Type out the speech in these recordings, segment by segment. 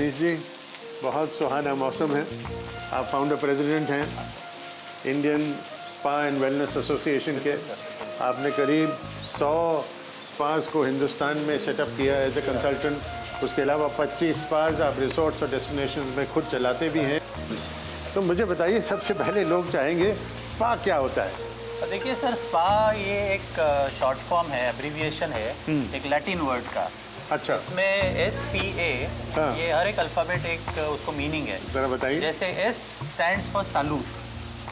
मनीष जी, बहुत सुहाना मौसम है। आप फाउंडर प्रेसिडेंट हैं Indian spa and wellness association के। आपने करीब 100 स्पास को हिंदुस्तान में सेटअप किया एज ए कंसल्टेंट। उसके अलावा 25 स्पास आप रिसोर्ट्स और डेस्टिनेशंस में खुद चलाते भी हैं। तो मुझे बताइए, सबसे पहले लोग चाहेंगे स्पा क्या होता है? देखिए सर, स्पा ये एक शॉर्ट फॉर्म है, एब्रीविएशन है एक लैटिन वर्ड का। अच्छा। इसमें SPA, हाँ। ये हर एक अल्फ़ाबेट एक उसको मीनिंग है। जरा बताइए। जैसे S stands for salute.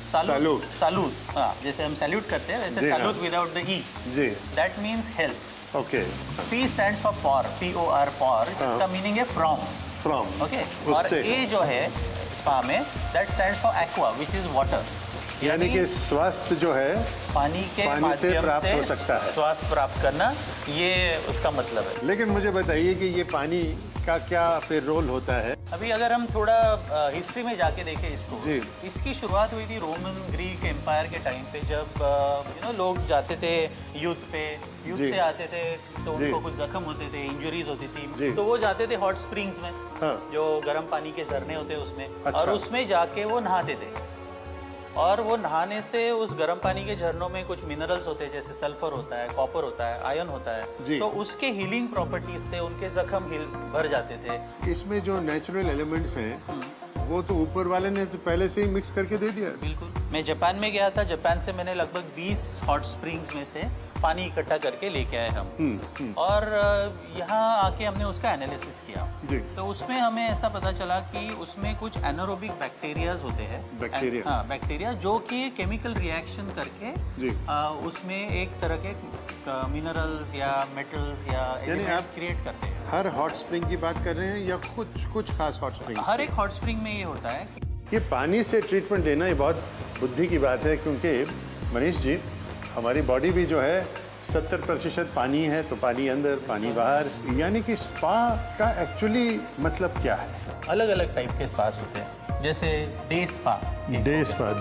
Salute, हाँ, जैसे हम सैल्यूट करते हैं वैसे सैल्यूट विदाउट द E। जी। That means health. Okay. P stands for POR, for, इसका मीनिंग है फ्रॉम। ओके। और A जो है स्पा में, that stands for aqua, which is water. यानी कि स्वास्थ्य जो है पानी के पानी से प्राप्त हो सकता है। स्वास्थ्य प्राप्त करना, ये उसका मतलब है। लेकिन मुझे बताइए कि ये पानी का क्या फिर रोल होता है? अभी अगर हम थोड़ा हिस्ट्री में जाके देखें इसको, जी। इसकी शुरुआत हुई थी रोमन ग्रीक एम्पायर के टाइम पे, जब लोग जाते थे युद्ध से आते थे तो उनको कुछ जख्म होते थे, इंजरीज होती थी, तो वो जाते थे हॉट स्प्रिंग्स में। हाँ। जो गर्म पानी के झरने होते हैं उसमें। अच्छा। और उसमें जाके वो नहाते थे, और वो नहाने से उस गर्म पानी के झरनों में कुछ मिनरल्स होते हैं, जैसे सल्फर होता है, कॉपर होता है, आयरन होता है, तो उसके हीलिंग प्रॉपर्टीज से उनके जख्म भर जाते थे। इसमें जो नेचुरल एलिमेंट्स हैं वो तो ऊपर वाले ने तो पहले से ही मिक्स करके दे दिया। बिल्कुल। मैं जापान में गया था, जापान से मैंने लगभग 20 हॉट स्प्रिंग्स में से पानी इकट्ठा करके लेके आए हम। और यहाँ आके हमने उसका एनालिसिस किया। तो उसमें हमें ऐसा पता चला कि उसमें कुछ एनारोबिक बैक्टीरियाज होते हैं। बैक्टीरिया जो कि केमिकल रिएक्शन करके उसमें एक तरह के मिनरल्स या मेटल्स या एलिमेंट्स क्रिएट करते हैं। हर हॉट स्प्रिंग की बात कर रहे हैं या कुछ खास हॉट स्प्रिंग? हर एक हॉट स्प्रिंग में ये होता है कि ये पानी से ट्रीटमेंट लेना ये बहुत बुद्धि की बात है, क्योंकि मनीष जी, हमारी बॉडी भी जो है 70% पानी है, तो पानी अंदर पानी बाहर। यानी कि स्पा का एक्चुअली मतलब क्या है? अलग अलग टाइप के स्पास होते हैं। जैसे डे स्पा,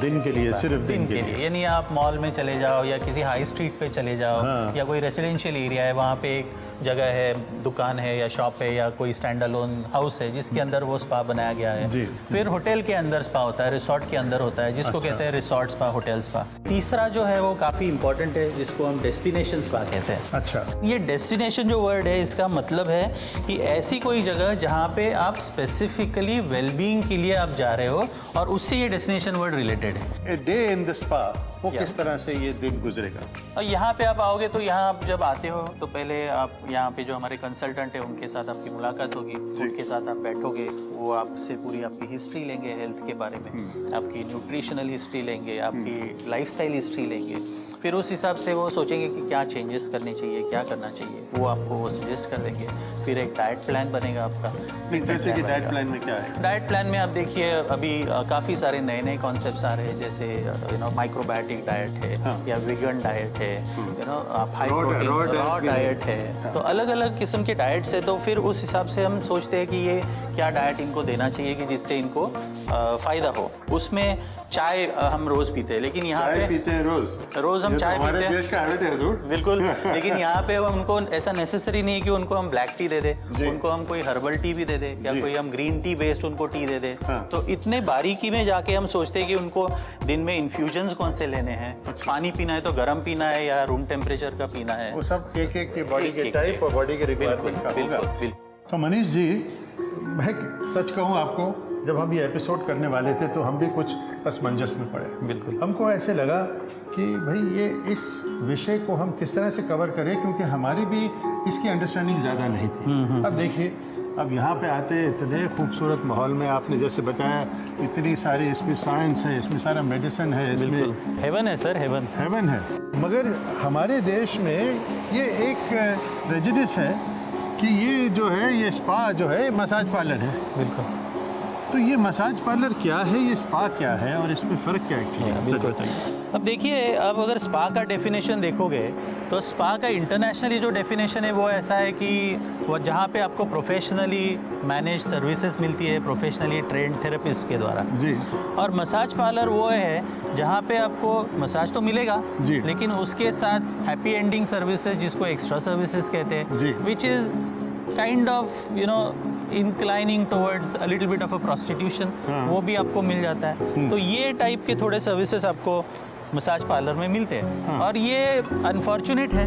दिन के लिए, सिर्फ दिन के लिए। यानी आप मॉल में चले जाओ या किसी हाई स्ट्रीट पे चले जाओ, हाँ। या कोई रेसिडेंशियल एरिया है, वहाँ पे एक जगह है, दुकान है या शॉप है या कोई स्टैंड अलोन हाउस है जिसके अंदर वो स्पा बनाया गया है। फिर होटल के अंदर स्पा होता है, रिसोर्ट के अंदर होता है, जिसको कहते हैं रिसोर्ट स्पा, होटल स्पा। तीसरा जो है वो काफ़ी इंपॉर्टेंट है, जिसको हम डेस्टिनेशन स्पा कहते हैं। अच्छा। ये डेस्टिनेशन जो वर्ड है, इसका मतलब है कि ऐसी कोई जगह जहाँ पे आप स्पेसिफिकली वेलबींग के लिए आप जा रहे हो, और उससे ये डेस्टिनेशन वर्ड रिलेटेड है। A day in the spa, वो किस तरह से ये दिन गुजरेगा? और यहाँ पे आप आओगे तो यहाँ आप जब आते हो तो पहले आप यहाँ पे जो हमारे कंसल्टेंट है उनके साथ आपकी मुलाकात होगी, उनके साथ आप बैठोगे, वो आपसे पूरी आपकी हिस्ट्री लेंगे हेल्थ के बारे में, आपकी न्यूट्रिशनल हिस्ट्री लेंगे, आपकी लाइफस्टाइल हिस्ट्री लेंगे। फिर उस हिसाब से वो सोचेंगे कि क्या चेंजेस करने चाहिए, क्या करना चाहिए, वो आपको वो सजेस्ट कर देंगे। फिर एक डाइट प्लान बनेगा आपका। जैसे कि डाइट प्लान में क्या है? डाइट प्लान में आप देखिए अभी काफ़ी सारे नए कॉन्सेप्ट्स आ रहे हैं, जैसे माइक्रोबायोटिक डाइट है, हाँ। या विगन डाइट है, आप हाई प्रोटीन रॉ डाइट है, हाँ। तो अलग अलग किस्म के डाइट्स है। तो फिर उस हिसाब से हम सोचते हैं कि ये क्या डाइट इनको देना चाहिए कि जिससे इनको फ़ायदा हो। उसमें चाय हम रोज़ पीते हैं, लेकिन यहाँ पे पीते हैं रोज़ हम चाय पीते हैं, देश का हैबिट है ज़रूर। बिल्कुल। लेकिन यहाँ पे उनको ऐसा नेसेसरी नहीं है कि उनको हम ब्लैक टी दे दें, उनको हम कोई हर्बल टी भी दे दें या कोई हम ग्रीन टी बेस्ड उनको टी दे दें। हाँ। तो इतने बारीकी में जाके हम सोचते हैं कि उनको दिन में इन्फ्यूजन्स कौन से लेने हैं। अच्छा। पानी पीना है तो गर्म पीना है या रूम टेम्परेचर का पीना है, वो सब एक के बॉडी के टाइप और बॉडी के रिक्वायरमेंट का होगा। तो मनीष जी, मैं सच कहूँ आपको, जब हम ये एपिसोड करने वाले थे तो हम भी कुछ असमंजस में पड़े। बिल्कुल। हमको ऐसे लगा कि भाई ये इस विषय को हम किस तरह से कवर करें, क्योंकि हमारी भी इसकी अंडरस्टैंडिंग ज़्यादा नहीं थी। अब देखिए, अब यहाँ पे आते इतने खूबसूरत माहौल में, आपने जैसे बताया इतनी सारी इसमें साइंस है, इसमें सारा मेडिसिन है, इसमें हेवन है सर, हेवन है। मगर हमारे देश में ये एक प्रेजुडिस है कि ये जो है, ये स्पा जो है मसाज पार्लर है। बिल्कुल। तो ये मसाज पार्लर क्या है, ये स्पा क्या है, और इसमें फ़र्क क्या है? बिल्कुल। अब देखिए, अब अगर स्पा का डेफिनेशन देखोगे तो स्पा का इंटरनेशनली जो डेफिनेशन है वो ऐसा है कि वो जहाँ पे आपको प्रोफेशनली मैनेज सर्विसेज मिलती है, प्रोफेशनली ट्रेंड थेरेपिस्ट के द्वारा जी। और मसाज पार्लर वो है जहाँ पे आपको मसाज तो मिलेगा जी, लेकिन उसके साथ हैप्पी एंडिंग सर्विसेज, जिसको एक्स्ट्रा सर्विसेज कहते हैं, which is kind of inclining towards a little bit of a prostitution, वो भी आपको मिल जाता है। तो ये टाइप के थोड़े सर्विसेज आपको मसाज पार्लर में मिलते हैं और ये अनफॉर्चुनेट है।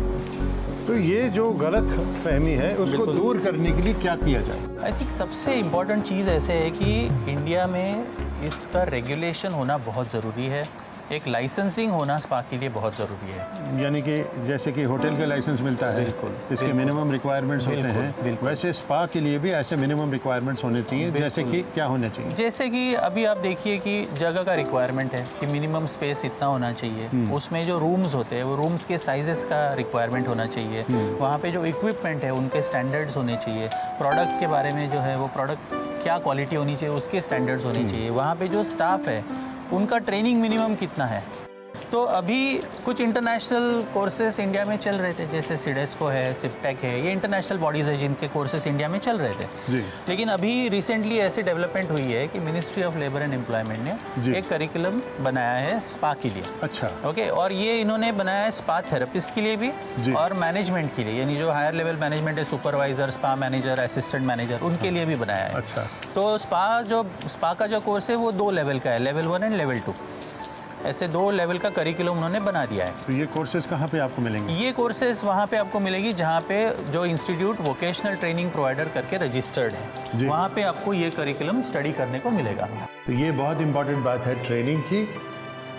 तो ये जो गलत फहमी है उसको दूर करने के लिए क्या किया जाए? आई थिंक सबसे इम्पॉर्टेंट चीज़ ऐसे है कि इंडिया में इसका रेगुलेशन होना बहुत ज़रूरी है, एक लाइसेंसिंग होना स्पा के लिए बहुत ज़रूरी है। यानी कि जैसे कि होटल का लाइसेंस मिलता है, इसके मिनिमम रिक्वायरमेंट्स होते हैं, वैसे स्पा के लिए भी ऐसे मिनिमम रिक्वायरमेंट्स होने चाहिए। जैसे कि क्या होने चाहिए? जैसे कि अभी आप देखिए कि जगह का रिक्वायरमेंट है कि मिनिमम स्पेस इतना होना चाहिए, उसमें जो रूम्स होते हैं वो रूम्स के साइजेस का रिक्वायरमेंट होना चाहिए, वहाँ पे जो इक्विपमेंट है उनके स्टैंडर्ड्स होने चाहिए, प्रोडक्ट के बारे में जो है वो प्रोडक्ट क्या क्वालिटी होनी चाहिए उसके स्टैंडर्ड्स होने चाहिए, वहाँ पे जो स्टाफ है उनका ट्रेनिंग मिनिमम कितना है। तो अभी कुछ इंटरनेशनल कोर्सेज इंडिया में चल रहे थे, जैसे सिडेस्को है, सिप्टेक है, ये इंटरनेशनल बॉडीज़ है जिनके कोर्सेज इंडिया में चल रहे थे जी। लेकिन अभी रिसेंटली ऐसी डेवलपमेंट हुई है कि ministry of labour and employment ने एक करिकुलम बनाया है स्पा के लिए। अच्छा, ओके। और ये इन्होंने बनाया है स्पा थेरेपिस्ट के लिए भी और मैनेजमेंट के लिए, यानी जो हायर लेवल मैनेजमेंट है, supervisor, spa manager, assistant manager, उनके लिए भी बनाया है। अच्छा। तो स्पा का जो कोर्स है वो 2 लेवल का है, लेवल 1 एंड लेवल 2, ऐसे 2 लेवल का करिकुलम उन्होंने बना दिया है। तो ये कोर्सेज कहाँ पे आपको मिलेंगे? ये कोर्सेज वहाँ पे आपको मिलेगी जहाँ पे जो इंस्टीट्यूट वोकेशनल ट्रेनिंग प्रोवाइडर करके रजिस्टर्ड है, वहाँ पे आपको ये करिकुलम स्टडी करने को मिलेगा। तो ये बहुत इंपॉर्टेंट बात है ट्रेनिंग की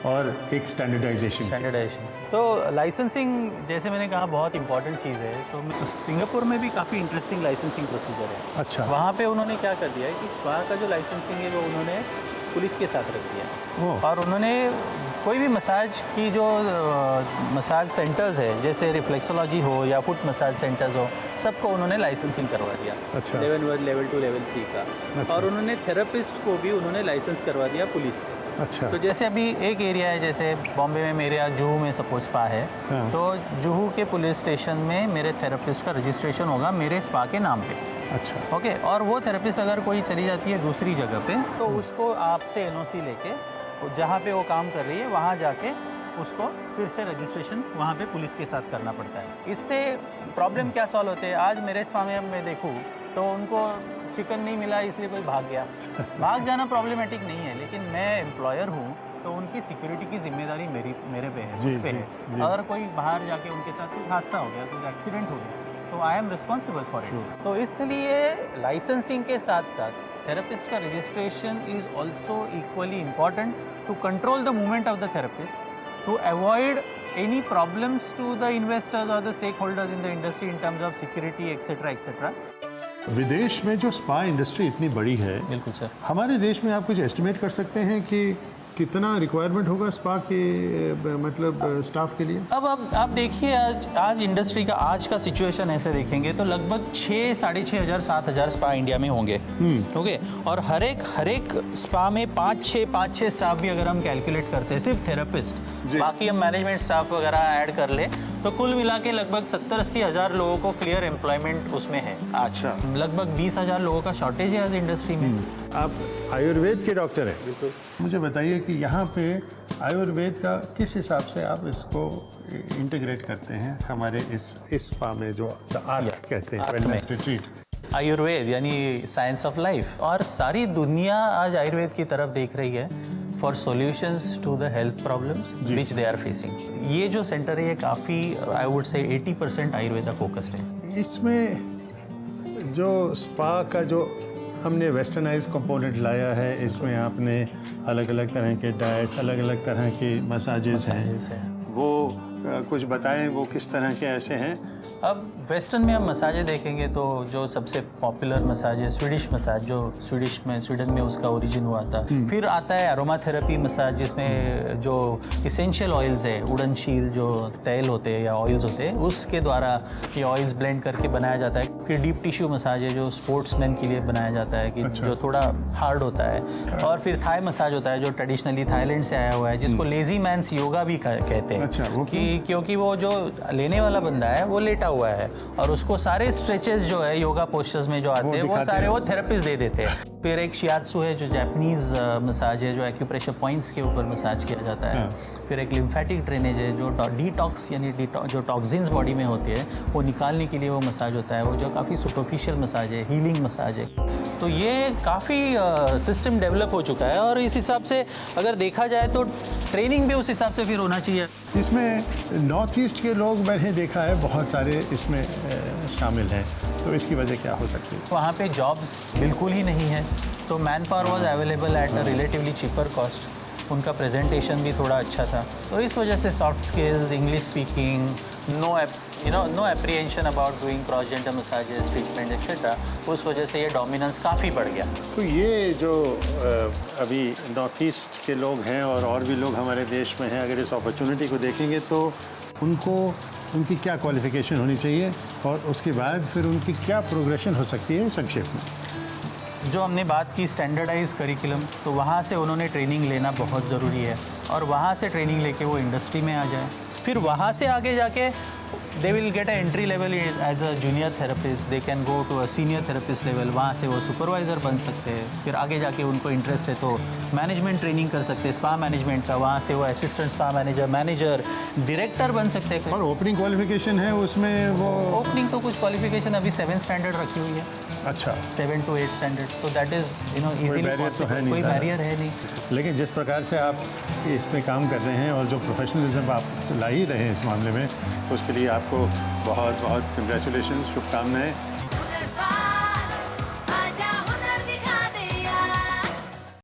और एक स्टैंडर्डाइजेशन। तो लाइसेंसिंग जैसे मैंने कहा बहुत इंपॉर्टेंट चीज़ है। तो सिंगापुर में भी काफ़ी इंटरेस्टिंग लाइसेंसिंग प्रोसीजर है। अच्छा। वहाँ पे उन्होंने क्या कर दिया है कि स्पा का जो लाइसेंसिंग है वो उन्होंने पुलिस के साथ रख दिया और उन्होंने कोई भी मसाज की जो मसाज सेंटर्स है, जैसे रिफ्लेक्सोलॉजी हो या फुट मसाज सेंटर्स हो, सबको उन्होंने लाइसेंसिंग करवा दिया। अच्छा। लेवल 1, लेवल 2, लेवल 3 का। अच्छा। और उन्होंने थेरेपिस्ट को भी उन्होंने लाइसेंस करवा दिया पुलिस से। अच्छा। तो जैसे अभी एक एरिया है, जैसे बॉम्बे में मेरे यहाँ जुहू में सपोज स्पा है, तो जुहू के पुलिस स्टेशन में मेरे थेरेपिस्ट का रजिस्ट्रेशन होगा मेरे स्पा के नाम पे। अच्छा। ओके। और वो थेरेपिस्ट अगर कोई चली जाती है दूसरी जगह पे, तो उसको आपसे एनओसी लेके जहाँ पे वो काम कर रही है वहाँ जाके उसको फिर से रजिस्ट्रेशन वहाँ पे पुलिस के साथ करना पड़ता है। इससे प्रॉब्लम क्या सॉल्व होते हैं? आज मेरे स्पा में मैं देखूँ तो उनको चिकन नहीं मिला इसलिए कोई भाग गया। भाग जाना प्रॉब्लमेटिक नहीं है, लेकिन मैं एम्प्लॉयर हूँ तो उनकी सिक्योरिटी की जिम्मेदारी मेरे पे है, मुझ पे है। अगर कोई बाहर जाके उनके साथ कुछ हादसा हो गया, कुछ एक्सीडेंट हो गया, तो I am responsible for it. तो इसलिए लाइसेंसिंग के साथ साथ थेरेपिस्ट का registration is also equally important to control the movement of the therapist, to avoid any problems to the investors or the stakeholders in the industry in terms of security etc etc। विदेश में जो spa industry इतनी बड़ी है, बिल्कुल sir, हमारे देश में आप कुछ एस्टिमेट कर सकते हैं कि कितना रिक्वायरमेंट होगा स्पा के मतलब स्टाफ के लिए? अब आप देखिए आज इंडस्ट्री का आज का सिचुएशन ऐसे देखेंगे तो लगभग 6,500-7,000 स्पा इंडिया में होंगे। ओके। और हर एक स्पा में 5-6 स्टाफ भी अगर हम कैलकुलेट करते हैं, सिर्फ थेरेपिस्ट, बाकी हम मैनेजमेंट स्टाफ वगैरह ऐड कर ले तो कुल मिला के लगभग 70-80 हज़ार लोगों को क्लियर एम्प्लॉयमेंट उसमें है। अच्छा। लगभग 20,000 लोगों का शॉर्टेज है आज इंडस्ट्री में। आप आयुर्वेद के डॉक्टर हैं? बिल्कुल। मुझे बताइए कि यहाँ पे आयुर्वेद का किस हिसाब से आप इसको इंटीग्रेट करते हैं हमारे इस स्पा में, जो आर्ट कहते हैं, वेलनेस रिट्रीट। आयुर्वेद यानी साइंस ऑफ लाइफ, और सारी दुनिया आज आयुर्वेद की तरफ देख रही है for solutions to the health problems which they are facing. ये जो सेंटर है ये काफ़ी I would say 80% Ayurveda focused है। इसमें जो स्पा का जो हमने वेस्टर्नाइज कंपोनेंट लाया है, इसमें आपने अलग अलग तरह के डाइट्स, अलग अलग तरह के मसाजेस हैं, वो कुछ बताएं वो किस तरह के ऐसे हैं? अब वेस्टर्न में हम मसाजें देखेंगे तो जो सबसे पॉपुलर मसाज है स्वीडिश मसाज, जो स्वीडन में उसका ओरिजिन हुआ था। फिर आता है अरोमा थेरेपी मसाज, जिसमें जो इसेंशियल ऑयल्स है, उड़न शील जो तेल होते हैं या ऑयल्स होते हैं, उसके द्वारा ये ऑयल्स ब्लेंड करके बनाया जाता है। फिर डीप टिश्यू मसाज है जो स्पोर्ट्समैन के लिए बनाया जाता है, कि जो थोड़ा हार्ड होता है। और फिर थाई मसाज होता है जो ट्रेडिशनली थाईलैंड से आया हुआ है, जिसको लेजी मैन्स योगा भी कहते हैं। कि क्योंकि वो जो लेने वाला बंदा है वो लेटा हुआ है और उसको सारे स्ट्रेचेस जो है योगा पोस्चर्स में जो आते हैं वो सारे वो थेरेपिस्ट दे देते हैं। फिर एक शियात्सु है जो जापानीज़ मसाज है, जो एक्यूप्रेशर पॉइंट्स के ऊपर मसाज किया जाता है। फिर एक लिम्फेटिक ड्रेनेज है जो डिटॉक्स यानी जो टॉक्सिन्स बॉडी में होती है वो निकालने के लिए वो मसाज होता है, वो जो काफ़ी सुपरफिशियल मसाज है, हीलिंग मसाज है। तो ये काफ़ी सिस्टम डेवलप हो चुका है और इस हिसाब से अगर देखा जाए तो ट्रेनिंग भी उस हिसाब से फिर होना चाहिए। इसमें नॉर्थ ईस्ट के लोग मैंने देखा है बहुत सारे इसमें शामिल हैं, तो इसकी वजह क्या हो सकती है? वहाँ पे जॉब्स बिल्कुल ही नहीं है, तो man power was available at a relatively cheaper cost. उनका प्रेजेंटेशन भी थोड़ा अच्छा था, तो इस वजह से soft skills, English speaking, no apprehension about doing prenatal massages, treatment etcetera, उस वजह से ये डोमिनेंस काफ़ी बढ़ गया। तो ये जो अभी नॉर्थ ईस्ट के लोग हैं और भी लोग हमारे देश में हैं, अगर इस अपॉर्चुनिटी को देखेंगे तो उनकी क्या क्वालिफिकेशन होनी चाहिए और उसके बाद फिर उनकी क्या प्रोग्रेशन हो सकती है संक्षेप में? जो हमने बात की स्टैंडर्डाइज करिकुलम, तो वहाँ से उन्होंने ट्रेनिंग लेना बहुत ज़रूरी है और वहाँ से ट्रेनिंग लेके वो इंडस्ट्री में आ जाए। फिर वहाँ से आगे जाके they will get a entry level as a junior therapist, they can go to a senior therapist level, वहाँ से वो सुपरवाइज़र बन सकते हैं। फिर आगे जाके उनको इंटरेस्ट है तो मैनेजमेंट ट्रेनिंग कर सकते हैं, स्पा मैनेजमेंट का, वहाँ से वो असिस्टेंट स्पा मैनेजर, डायरेक्टर बन सकते हैं। और ओपनिंग क्वालिफिकेशन है उसमें वो? ओपनिंग तो कुछ क्वालिफिकेशन अभी 7 स्टैंडर्ड रखी हुई है। अच्छा, 7 to 8 स्टैंडर्ड, तो दैट इज़ इजीली पॉसिबल, कोई बैरियर है नहीं। लेकिन जिस प्रकार से आप इसमें काम कर रहे हैं और जो प्रोफेशनलिज्म आप ला ही रहे हैं इस मामले में, तो उसके लिए आपको बहुत बहुत कंग्रेचुलेशन, शुभकामनाएं।